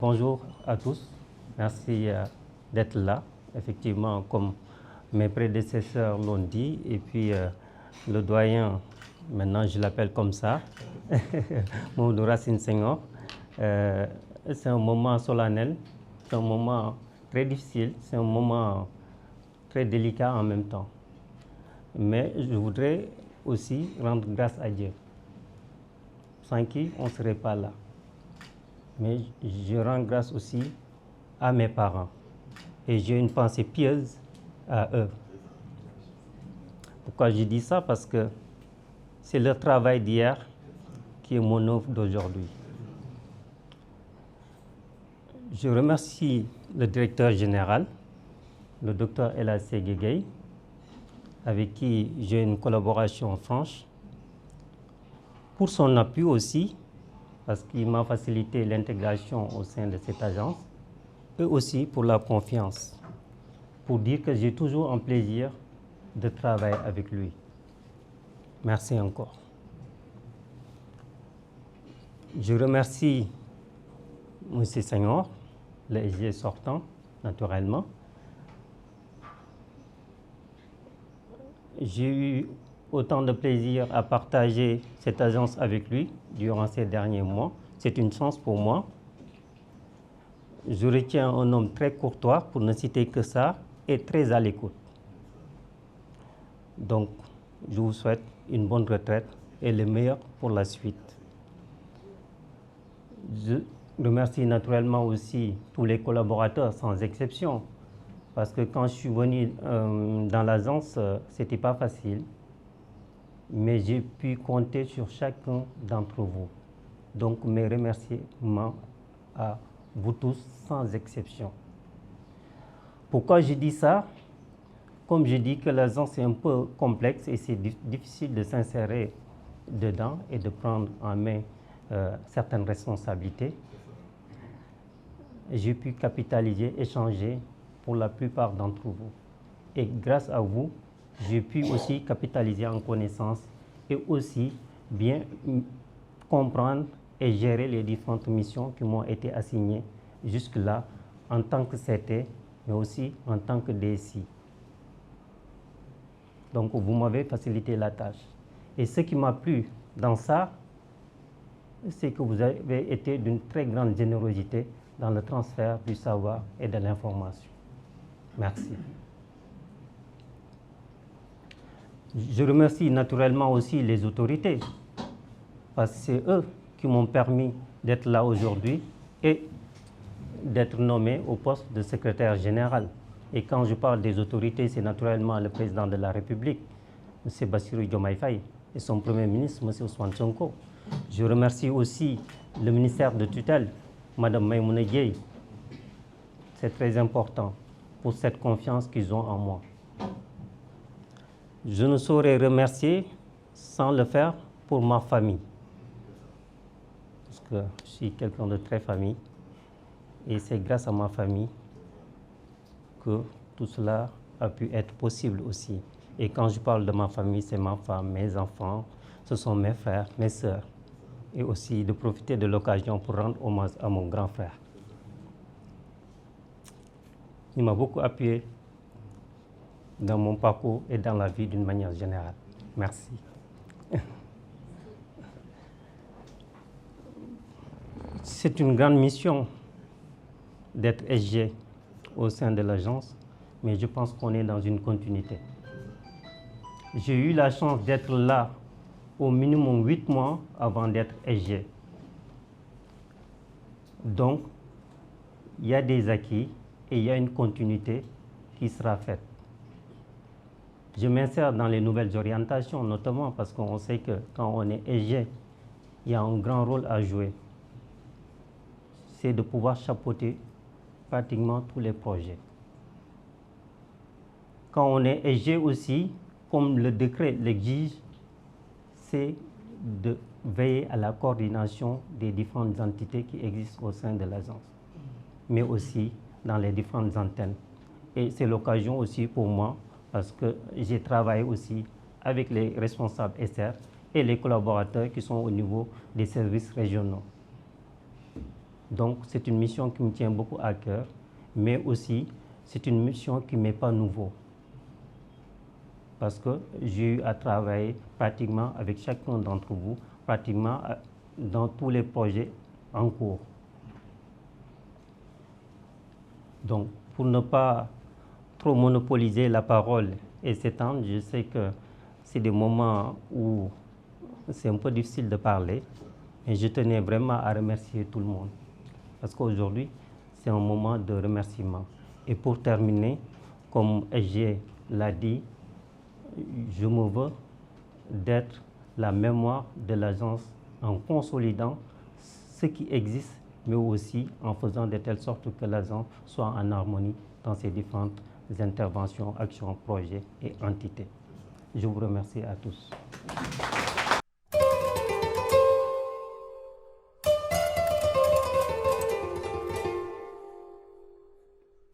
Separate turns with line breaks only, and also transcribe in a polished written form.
Bonjour à tous, merci d'être là. Effectivement, comme mes prédécesseurs l'ont dit, et puis le doyen, maintenant je l'appelle comme ça, Mamadou Racine Senghor. C'est un moment solennel, c'est un moment très difficile, c'est un moment très délicat en même temps. Mais je voudrais aussi rendre grâce à Dieu, sans qui on ne serait pas là. Mais je rends grâce aussi à mes parents. Et j'ai une pensée pieuse à eux. Pourquoi je dis ça? Parce que c'est leur travail d'hier qui est mon œuvre d'aujourd'hui. Je remercie le directeur général, le docteur Elassé Guégué, avec qui j'ai une collaboration franche, pour son appui aussi, parce qu'il m'a facilité l'intégration au sein de cette agence, et aussi pour la confiance, pour dire que j'ai toujours un plaisir de travailler avec lui. Merci encore. Je remercie M. Senghor, le SG sortant, naturellement. J'ai eu autant de plaisir à partager cette agence avec lui durant ces derniers mois. C'est une chance pour moi. Je retiens un homme très courtois, pour ne citer que ça, et très à l'écoute. Donc, je vous souhaite une bonne retraite et le meilleur pour la suite. Je remercie naturellement aussi tous les collaborateurs, sans exception, parce que quand je suis venu dans l'agence, ce n'était pas facile, mais j'ai pu compter sur chacun d'entre vous. Donc, mes remerciements à vous tous, sans exception. Pourquoi je dis ça? Comme je dis que l'agence est un peu complexe et c'est difficile de s'insérer dedans et de prendre en main certaines responsabilités, j'ai pu capitaliser, échanger pour la plupart d'entre vous. Et grâce à vous, j'ai pu aussi capitaliser en connaissances et aussi bien comprendre et gérer les différentes missions qui m'ont été assignées jusque-là en tant que CT, mais aussi en tant que DSI. Donc, vous m'avez facilité la tâche. Et ce qui m'a plu dans ça, c'est que vous avez été d'une très grande générosité dans le transfert du savoir et de l'information. Merci. Je remercie naturellement aussi les autorités, parce que c'est eux qui m'ont permis d'être là aujourd'hui et d'être nommé au poste de secrétaire général. Et quand je parle des autorités, c'est naturellement le président de la République, M. Bassirou Diomaye Faye, et son premier ministre, M. Ousmane Sonko. Je remercie aussi le ministère de tutelle, Mme Maïmouna Dièye. C'est très important pour cette confiance qu'ils ont en moi. Je ne saurais remercier sans le faire pour ma famille, parce que je suis quelqu'un de très famille, et c'est grâce à ma famille que tout cela a pu être possible aussi. Et quand je parle de ma famille, c'est ma femme, mes enfants, ce sont mes frères, mes sœurs, et aussi de profiter de l'occasion pour rendre hommage à mon grand frère. Il m'a beaucoup appuyé dans mon parcours et dans la vie d'une manière générale. Merci. C'est une grande mission d'être SG au sein de l'agence, mais je pense qu'on est dans une continuité. J'ai eu la chance d'être là au minimum 8 mois avant d'être SG. Donc, il y a des acquis et il y a une continuité qui sera faite. Je m'insère dans les nouvelles orientations, notamment parce qu'on sait que quand on est SG, il y a un grand rôle à jouer. C'est de pouvoir chapeauter pratiquement tous les projets. Quand on est SG aussi, comme le décret l'exige, c'est de veiller à la coordination des différentes entités qui existent au sein de l'agence, mais aussi dans les différentes antennes. Et c'est l'occasion aussi pour moi, parce que j'ai travaillé aussi avec les responsables SR et les collaborateurs qui sont au niveau des services régionaux. Donc c'est une mission qui me tient beaucoup à cœur, mais aussi c'est une mission qui ne m'est pas nouveau. Parce que j'ai eu à travailler pratiquement avec chacun d'entre vous, pratiquement dans tous les projets en cours. Donc, pour ne pas trop monopoliser la parole et s'étendre, je sais que c'est des moments où c'est un peu difficile de parler, mais je tenais vraiment à remercier tout le monde. Parce qu'aujourd'hui, c'est un moment de remerciement. Et pour terminer, comme SG l'a dit, je me veux d'être la mémoire de l'agence en consolidant ce qui existe, mais aussi en faisant de telle sorte que l'agence soit en harmonie dans ses différentes interventions, actions, projets et entités. Je vous remercie à tous.